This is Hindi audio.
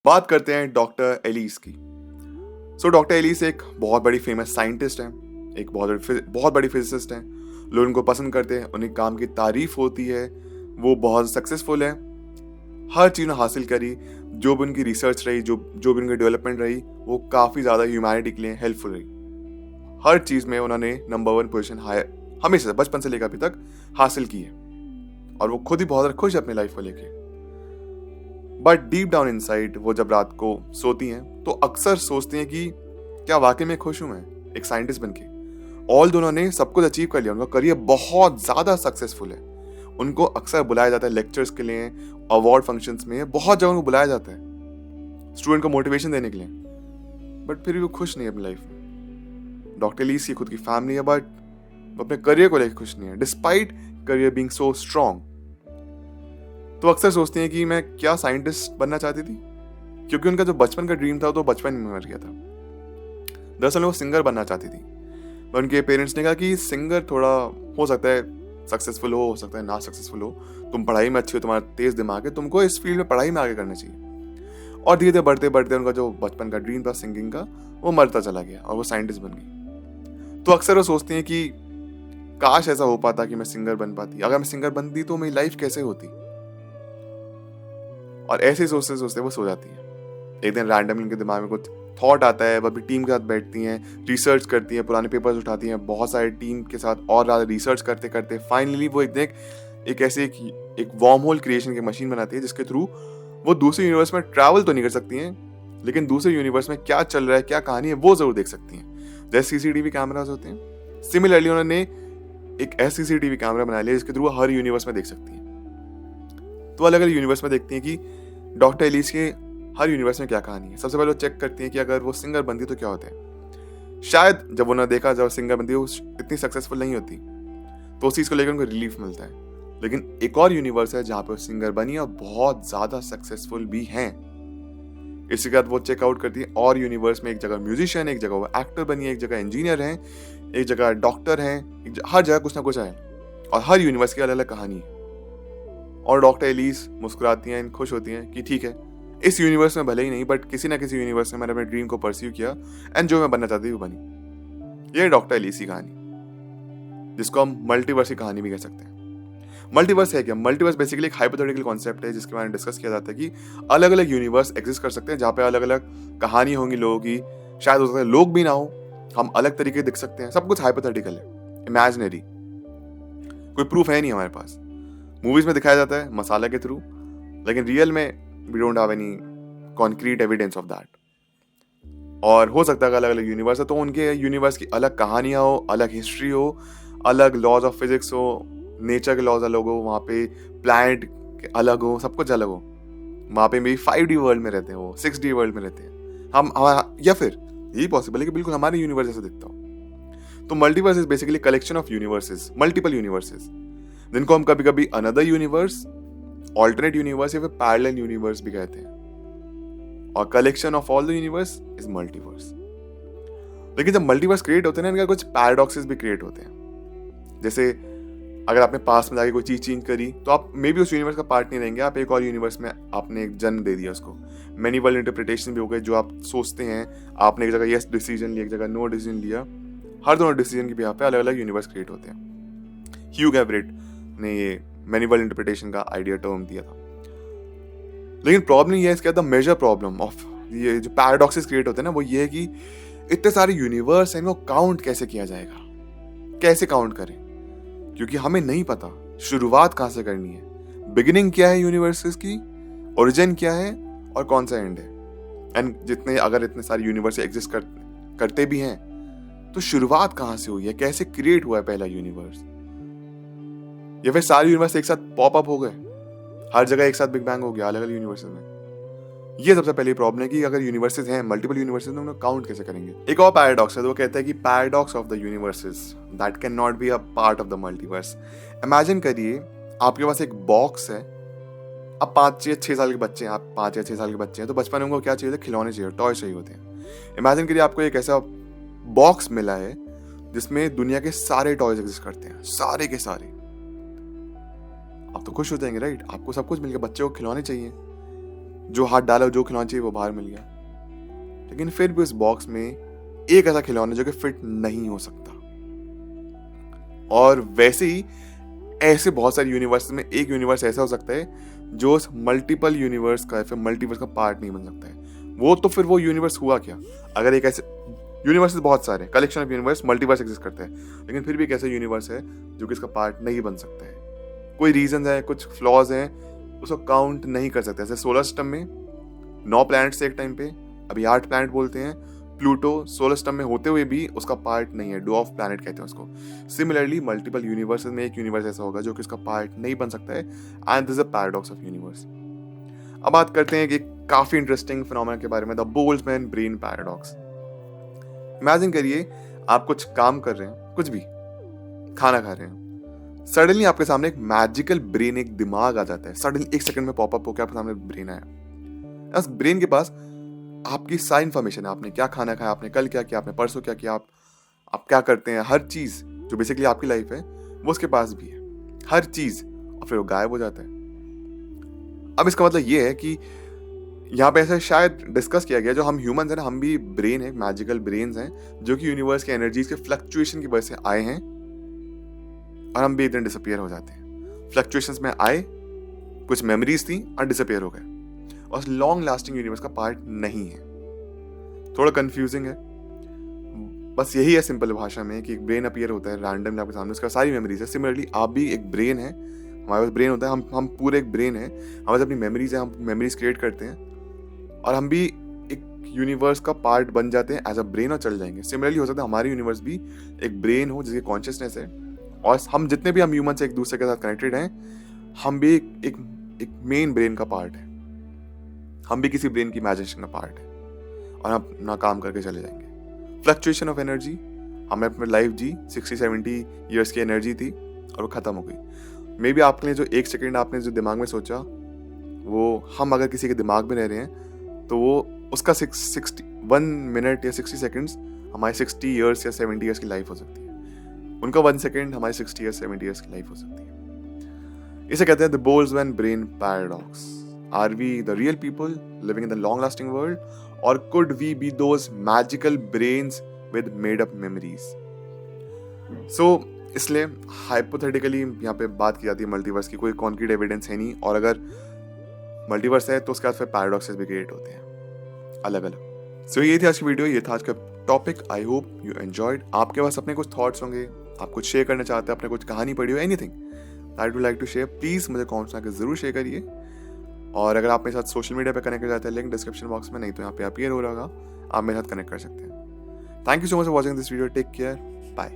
बात करते हैं डॉक्टर एलिस की। डॉक्टर एलिस एक बहुत बड़ी फेमस साइंटिस्ट है, एक बहुत बड़ी फिजिसिस्ट है। लोग उनको पसंद करते हैं, उन्हें काम की तारीफ होती है, वो बहुत सक्सेसफुल है। हर चीज़ हासिल करी, जो भी उनकी रिसर्च रही, जो भी उनकी डेवलपमेंट रही, वो काफ़ी ज़्यादा ह्यूमैनिटी के लिए हेल्पफुल रही। हर चीज़ में उन्होंने नंबर 1 पोजीशन हमेशा बचपन से लेकर अभी तक हासिल की है, और वो खुद ही बहुत खुश है अपनी लाइफ को लेके। बट डीप डाउन इनसाइड वो जब रात को सोती हैं तो अक्सर सोचती हैं कि क्या वाकई में खुश हूं मैं एक साइंटिस्ट बनके। ऑल दोनों ने सब कुछ अचीव कर लिया, उनका करियर बहुत ज्यादा सक्सेसफुल है। उनको अक्सर बुलाया जाता है लेक्चर्स के लिए, अवार्ड फंक्शंस में, बहुत जगह उनको बुलाया जाता है स्टूडेंट को मोटिवेशन देने के लिए। बट फिर भी वो खुश नहीं है अपनी लाइफ में। डॉक्टर एलिस की खुद की फैमिली है, बट वो अपने करियर को लेकर खुश नहीं है, despite career being so strong. तो अक्सर सोचती हैं कि मैं क्या साइंटिस्ट बनना चाहती थी, क्योंकि उनका जो बचपन का ड्रीम था तो बचपन में मर गया था। दरअसल वो सिंगर बनना चाहती थी, पर उनके पेरेंट्स ने कहा कि सिंगर थोड़ा हो सकता है सक्सेसफुल हो सकता है ना सक्सेसफुल हो, तुम पढ़ाई में अच्छी हो, तुम्हारा तेज दिमाग है, तुमको इस फील्ड में पढ़ाई में आगे करना चाहिए। और धीरे धीरे बढ़ते बढ़ते उनका जो बचपन का ड्रीम था सिंगिंग का, वो मरता चला गया और वो साइंटिस्ट बन गई। तो अक्सर वो सोचती हैं कि काश ऐसा हो पाता कि मैं सिंगर बन पाती, अगर मैं सिंगर बनती तो मेरी लाइफ कैसे होती। और ऐसे ही सोचते सोचते वो सो जाती है। एक दिन रैंडमली उनके दिमाग में कुछ थॉट आता है, वह भी टीम के साथ बैठती हैं, रिसर्च करती हैं, पुराने पेपर्स उठाती हैं, बहुत सारे टीम के साथ और ज़्यादा रिसर्च करते करते फाइनली वो एक ऐसे एक वार्म होल क्रिएशन की मशीन बनाती है, जिसके थ्रू वो दूसरे यूनिवर्स में ट्रैवल तो नहीं कर सकती हैं, लेकिन दूसरे यूनिवर्स में क्या चल रहा है, क्या कहानी है, वो जरूर देख सकती हैं, जैसे सीसीटीवी कैमराज होते हैं। सिमिलरली उन्होंने एक ऐसा सीसीटीवी कैमरा बना लिया जिसके थ्रू हर यूनिवर्स में देख सकती हैं। तो अलग अलग यूनिवर्स में देखती हैं कि डॉक्टर एलिस के हर यूनिवर्स में क्या कहानी है। सबसे पहले वो चेक करती हैं कि अगर वो सिंगर बनती तो क्या होता है। शायद जब उन्होंने देखा जब सिंगर बनती वो इतनी सक्सेसफुल नहीं होती, तो उस चीज़ को लेकर उनको रिलीफ मिलता है। लेकिन एक और यूनिवर्स है जहाँ पे वो सिंगर बनी और बहुत ज़्यादा सक्सेसफुल भी हैं। इसके बाद वो चेकआउट करती है और यूनिवर्स में एक जगह म्यूजिशियन, एक जगह वो एक्टर बनी है, एक जगह इंजीनियर हैं, एक जगह डॉक्टर हैं, हर जगह कुछ ना कुछ है, और हर यूनिवर्स की अलग अलग कहानी है। और डॉक्टर एलिस मुस्कुराती हैं, खुश होती हैं कि ठीक है, इस यूनिवर्स में भले ही नहीं बट किसी ना किसी यूनिवर्स में मैंने अपने ड्रीम को परस्यू किया एंड जो मैं बनना चाहती वो बनी। ये डॉक्टर एलिस की कहानी, जिसको हम मल्टीवर्स की कहानी भी कह सकते हैं। मल्टीवर्स है क्या? मल्टीवर्स बेसिकली एक हाइपोथेटिकल कॉन्सेप्ट है जिसके बारे में डिस्कस किया जाता है कि अलग अलग यूनिवर्स एग्जिस्ट कर सकते हैं जहाँ पे अलग अलग कहानी होंगी लोगों की। शायद हो सकता है लोग भी ना हो, हम अलग तरीके दिख सकते हैं, सब कुछ हाइपोथेटिकल है, इमेजिनरी, कोई प्रूफ है नहीं हमारे पास। मूवीज में दिखाया जाता है मसाला के थ्रू, लेकिन रियल में we don't have any concrete evidence of that. और हो सकता है अलग अलग यूनिवर्स है तो उनके यूनिवर्स की अलग कहानियां हो, अलग हिस्ट्री हो, अलग लॉज ऑफ फिजिक्स हो, नेचर के लॉज अलग हो, वहाँ पे प्लैनेट अलग हो, सब कुछ अलग हो। वहाँ पे मे 5D वर्ल्ड में रहते हैं, वो 6D वर्ल्ड में रहते हैं हम, या फिर यही पॉसिबल है कि बिल्कुल हमारे यूनिवर्स जैसा दिखता हो। तो multiverse is basically collection of universes, multiple universes, जिनको हम कभी कभी अनदर यूनिवर्स, ऑल्टरनेट यूनिवर्स या फिर पैरेलल यूनिवर्स भी कहते हैं। और collection of all the universe is multiverse. लेकिन जब मल्टीवर्स क्रिएट होते हैं ना, इनका कुछ पैराडॉक्सेस भी क्रिएट होते हैं। जैसे अगर आपने पास में जाके कोई चीज चेंज करी तो आप मे बी उस यूनिवर्स का पार्ट नहीं रहेंगे, आप एक और यूनिवर्स में आपने एक जन्म दे दिया उसको। मैनी वर्ल्ड इंटरप्रिटेशन भी हो गए, जो आप सोचते हैं आपने एक जगह यस डिसीजन लिया, एक जगह नो डिसीजन लिया, हर दोनों डिसीजन की भी यहाँ पे अलग अलग यूनिवर्स क्रिएट होते हैं। ह्यू गैब्रेट ने ये मैनी वर्ल्ड इंटरप्रिटेशन का आइडिया टर्म दिया था। लेकिन प्रॉब्लम ये है, इसके द मेजर प्रॉब्लम ऑफ ये जो पैराडॉक्सेस क्रिएट होते हैं ना, वो ये है कि इतने सारे यूनिवर्स हैं, इनको काउंट कैसे किया जाएगा, कैसे काउंट करें, क्योंकि हमें नहीं पता शुरुआत कहाँ से करनी है, बिगिनिंग क्या है यूनिवर्सेस की, ओरिजिन क्या है और कौन सा एंड है। एंड अगर इतने सारे यूनिवर्स एग्जिस्ट करते भी हैं तो शुरुआत कहाँ से हुई है, कैसे क्रिएट हुआ है पहला यूनिवर्स, या फिर सारे यूनिवर्स एक साथ पॉप अप हो गए, हर जगह एक साथ बिग बैंग हो गया अलग अलग यूनिवर्सेस में। ये सबसे पहली प्रॉब्लम है कि अगर यूनिवर्सेस हैं, मल्टीपल यूनिवर्सेस, तो उन्हें काउंट कैसे करेंगे। एक और पैराडॉक्स है, तो वो कहता है कि paradox of the universes that can not be a part of the multiverse. Imagine करिए आपके पास एक बॉक्स है, अब 5 या 6 साल के बच्चे हैं, आप 5 या 6 साल के बच्चे हैं, तो बचपन में उनको क्या चाहिए था, खिलौने चाहिए, टॉय चाहिए होते हैं। इमेजिन करिए आपको एक ऐसा बॉक्स मिला है जिसमें दुनिया के सारे टॉयज एग्जिस्ट करते हैं, सारे के सारे। आप तो खुश हो जाएंगे, राइट? आपको सब कुछ मिल गया, बच्चे को खिलौने चाहिए, जो हाथ डाला जो खिलौना चाहिए वो बाहर मिल गया, लेकिन फिर भी उस बॉक्स में एक ऐसा खिलौना जो कि फिट नहीं हो सकता। और वैसे ही ऐसे बहुत सारे यूनिवर्स में एक यूनिवर्स ऐसा हो सकता है जो उस मल्टीपल यूनिवर्स का या फिर मल्टीवर्स का पार्ट नहीं बन सकता है। वो तो फिर वो यूनिवर्स हुआ क्या? अगर एक ऐसे यूनिवर्स बहुत सारे collection of universe multiverse exist करते हैं, लेकिन फिर भी एक ऐसा यूनिवर्स है जो कि इसका पार्ट नहीं बन सकता है। कोई रीजन है, कुछ फ्लॉज हैं, उसको काउंट नहीं कर सकते। जैसे सोलर सिस्टम में 9 प्लैनेट्स एक टाइम पे, अभी 8 प्लैनेट बोलते हैं। प्लूटो सोलर सिस्टम में होते हुए भी उसका पार्ट नहीं है, डॉर्फ प्लैनेट कहते हैं उसको। सिमिलरली मल्टीपल यूनिवर्सेस में एक यूनिवर्स ऐसा होगा जो कि उसका पार्ट नहीं बन सकता है, and this is a paradox of universe. अब बात करते हैं कि काफी इंटरेस्टिंग फिनोमेना के बारे में, the Boltzmann brain paradox. Imagine करिए आप कुछ काम कर रहे हैं, कुछ भी खाना खा रहे हैं, सडनली आपके सामने एक मैजिकल ब्रेन, एक दिमाग आ जाता है। सडनली 1 सेकंड में पॉपअप होकर आपके सामने ब्रेन आया। उस ब्रेन के पास आपकी सारी इन्फॉर्मेशन है, आपने क्या खाना खाया, आपने कल क्या किया, आपने परसों क्या किया, आप क्या करते हैं, हर चीज जो बेसिकली आपकी लाइफ है वो उसके पास भी है, हर चीज। और फिर वो गायब हो जाता है। अब इसका मतलब ये है कि यहाँ पे ऐसा शायद डिस्कस किया गया, जो हम ह्यूमंस हैं ना, हम भी ब्रेन है, मैजिकल ब्रेन्स हैं जो कि यूनिवर्स के एनर्जीज के फ्लक्चुएशन की वजह से आए हैं, और हम भी एक दिन डिसअपियर हो जाते हैं। फ्लक्चुएशंस में आए, कुछ मेमोरीज थी और डिसअपियर हो गए, और लॉन्ग लास्टिंग यूनिवर्स का पार्ट नहीं है। थोड़ा कंफ्यूजिंग है, बस यही है सिंपल भाषा में कि एक ब्रेन अपीयर होता है रैंडमली आपके सामने, उसका सारी मेमोरीज है। सिमिलरली आप भी एक ब्रेन है, हमारे पास ब्रेन होता है, हम पूरे एक ब्रेन है, हमारे पास अपनी मेमोरीज है, हम मेमोरीज क्रिएट करते हैं, और हम भी एक यूनिवर्स का पार्ट बन जाते हैं एज अ ब्रेन और चल जाएंगे। सिमिलरली हो सकता है हमारी यूनिवर्स भी एक ब्रेन हो जिसकी कॉन्शियसनेस है, और हम जितने भी हम ह्यूमन से एक दूसरे के साथ कनेक्टेड हैं, हम भी एक मेन ब्रेन का पार्ट है, हम भी किसी ब्रेन की इमेजिनेशन का पार्ट है, और हम अपना काम करके चले जाएंगे। फ्लक्चुएशन ऑफ एनर्जी, हमने अपनी लाइफ जी 60-70 ईयर्स की एनर्जी थी और वो खत्म हो गई। मे बी आपने जो 1 सेकेंड आपने जो दिमाग में सोचा, वो हम अगर किसी के दिमाग में रह रहे हैं तो वो उसका 1 मिनट या 60 सेकेंड्स हमारे 60 ईयर्स या 70 ईयर्स की लाइफ हो सकती है। उनका 1 सेकेंड हमारी 60 ईयर्स 70 ईयर्स की लाइफ हो सकती है। इसे कहते हैं the Boltzmann brain paradox. Are we the real people living in the long-lasting world, or could we be those magical brains with made-up memories? So, इसलिए हाइपोथेटिकली यहाँ पे बात की जाती है मल्टीवर्स की, कोई कॉन्क्रीट एविडेंस है नहीं, और अगर मल्टीवर्स है तो उसके बाद फिर पैराडॉक्सेस भी क्रिएट होते हैं अलग अलग। सो ये थी आज की वीडियो, ये था आज का topic. I hope you enjoyed. आपके पास अपने कुछ थॉट्स होंगे, आप कुछ शेयर करना चाहते हैं, आपने कुछ कहानी पढ़ी हो, anything that would like to share, please मुझे कमेंट्स में जरूर शेयर करिए। और अगर आप मेरे साथ सोशल मीडिया पे कनेक्ट कर जाते हैं, लिंक डिस्क्रिप्शन बॉक्स में, नहीं तो यहाँ पे अपीयर हो रहा होगा, आप मेरे साथ कनेक्ट कर सकते हैं। Thank you so much for watching this video. Take care, bye.